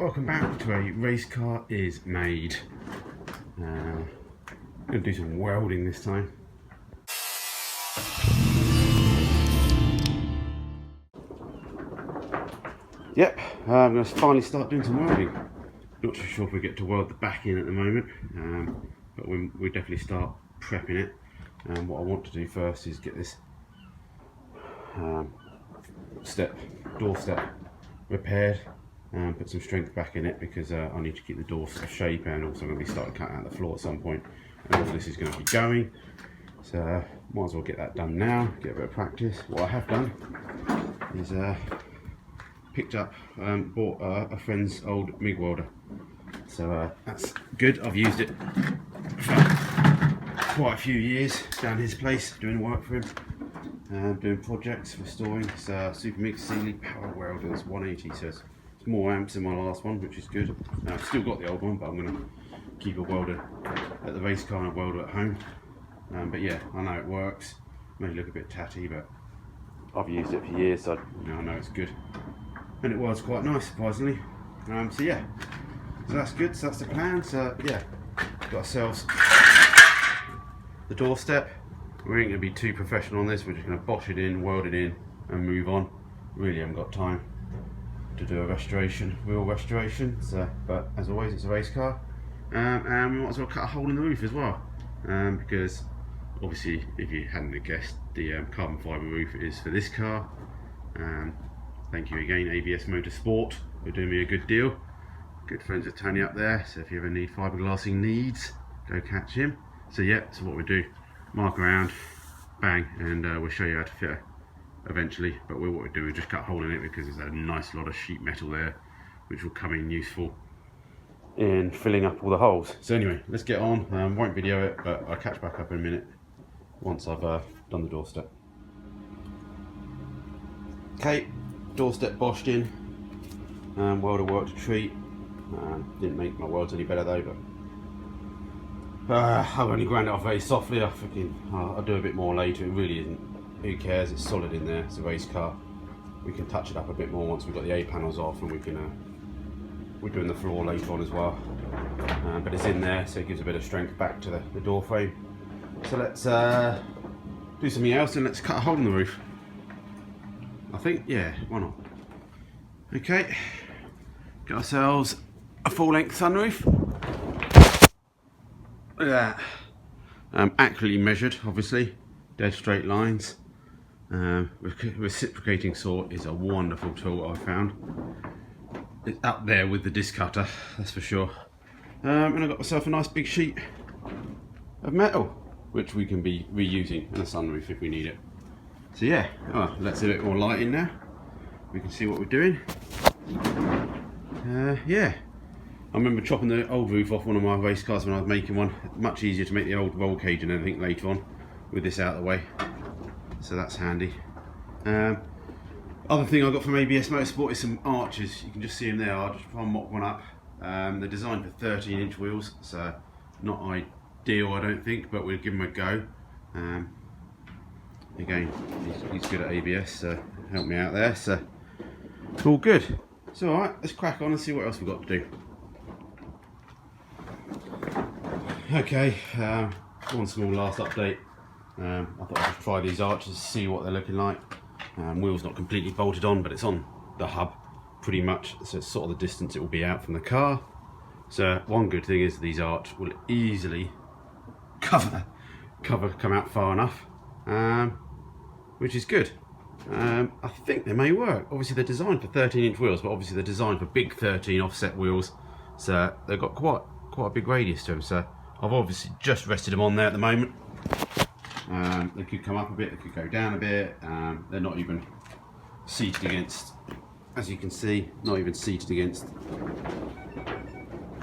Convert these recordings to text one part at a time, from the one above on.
Welcome back to A Race Car Is Made. I'm going to do some welding this time. Yep, I'm going to finally start doing some welding. Not too sure if we get to weld the back in at the moment, but we definitely start prepping it. What I want to do first is get this door step repaired. Put some strength back in it because I need to keep the door shape, and also I'm going to be starting cutting out the floor at some point, and all this is going to be going, so might as well get that done now, get a bit of practice. What I have done is bought a friend's old MIG welder, so that's good. I've used it for quite a few years down his place doing work for him, doing projects, restoring. It's Super MIG Sealy Power Welders 180, so it's more amps than my last one, which is good. I've still got the old one, but I'm going to keep a welder at the race car and a welder at home. But yeah, I know it works. May look a bit tatty, but I've used it for years, so I know it's good. And it was quite nice, surprisingly. So yeah, so that's good. So that's the plan. So yeah, got ourselves the doorstep. We ain't going to be too professional on this. We're just going to bosh it in, weld it in, and move on. Really haven't got time to do a real restoration, so, but as always it's a race car, and we might as well cut a hole in the roof as well, because obviously, if you hadn't guessed, the carbon fibre roof is for this car. Thank you again, ABS Motorsport, for doing me a good deal. Good friends with Tony up there, so if you ever need fiberglassing needs, go catch him. So yeah, so what we do, mark around, bang, and we'll show you how to fit eventually, but what we do is just cut a hole in it because there's a nice lot of sheet metal there which will come in useful in filling up all the holes. So anyway, let's get on. Won't video it, but I'll catch back up in a minute once I've done the doorstep. Okay, doorstep boshed in, welder worked a treat. Didn't make my welds any better though, but I've only ground it off very softly. I'll do a bit more later. It really isn't, who cares, it's solid in there, it's a race car. We can touch it up a bit more once we've got the A panels off, and we're doing the floor later on as well. But it's in there, so it gives a bit of strength back to the door frame. So let's do something else, and let's cut a hole in the roof. I think, yeah, why not? Okay, got ourselves a full length sunroof. Look at that. Accurately measured, obviously, dead straight lines. Reciprocating saw is a wonderful tool, I found. It's up there with the disc cutter, that's for sure. And I got myself a nice big sheet of metal, which we can be reusing in a sunroof if we need it. So yeah, let's do a bit more lighting now. We can see what we're doing. Yeah, I remember chopping the old roof off one of my race cars when I was making one. Much easier to make the old roll cage and everything later on with this out of the way. So that's handy. Other thing I got from ABS Motorsport is some arches. You can just see them there. I'll just try and mock one up. They're designed for 13-inch wheels, so not ideal, I don't think, but we'll give them a go. Again, he's good at ABS, so help me out there. So it's all good. So alright, let's crack on and see what else we've got to do. Okay, one small last update. I thought I'd just try these arches, see what they're looking like. Wheel's not completely bolted on, but it's on the hub pretty much, so it's sort of the distance it will be out from the car. So one good thing is these arches will easily come out far enough, which is good. I think they may work. Obviously they're designed for 13-inch wheels, but obviously they're designed for big 13 offset wheels, so they've got quite a big radius to them. So I've obviously just rested them on there at the moment. They could come up a bit, they could go down a bit. They're not even seated against, as you can see, not even seated against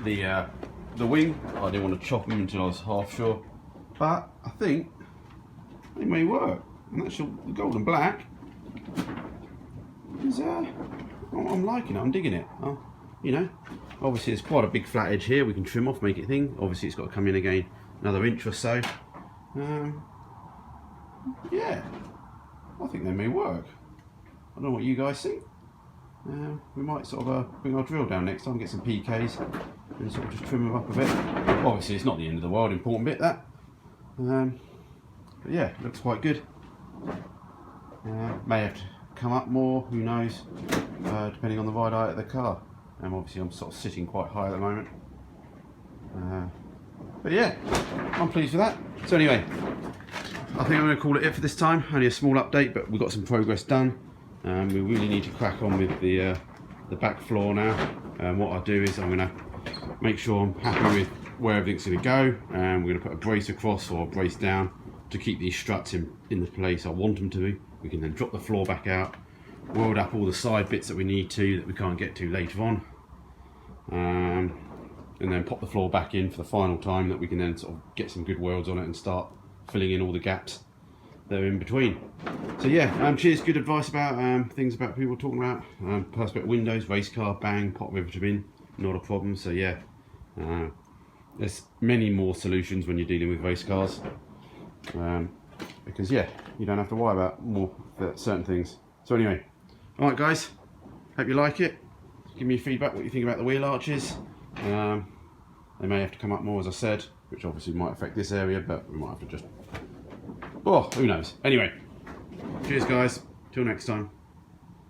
the wing. I didn't want to chop them until I was half sure, but I think they may work. And that's the gold and black is I'm liking it, I'm digging it. You know, obviously there's quite a big flat edge here we can trim off, make it thing. Obviously it's got to come in again another inch or so. Yeah, I think they may work. I don't know what you guys think. we might sort of bring our drill down next time, get some PKs and sort of just trim them up a bit. Obviously it's not the end of the world, important bit that. But yeah, looks quite good. May have to come up more, who knows, depending on the ride height of the car. Obviously I'm sort of sitting quite high at the moment. But yeah, I'm pleased with that. So anyway, I think I'm going to call it for this time. Only a small update, but we've got some progress done. We really need to crack on with the back floor now. What I'll do is I'm going to make sure I'm happy with where everything's going to go. We're going to put a brace across or a brace down to keep these struts in the place I want them to be. We can then drop the floor back out, weld up all the side bits that we need to, that we can't get to later on, and then pop the floor back in for the final time, that we can then sort of get some good welds on it and start filling in all the gaps that are in between. So yeah, cheers, good advice about things about people talking about perspex windows, race car, bang, pot riveter bin, not a problem. So yeah, there's many more solutions when you're dealing with race cars, because yeah, you don't have to worry about more certain things. So anyway, all right guys, hope you like it. Give me feedback what you think about the wheel arches. They may have to come up more, as I said, which obviously might affect this area, but we might have to just, oh, who knows. Anyway, cheers guys, till next time.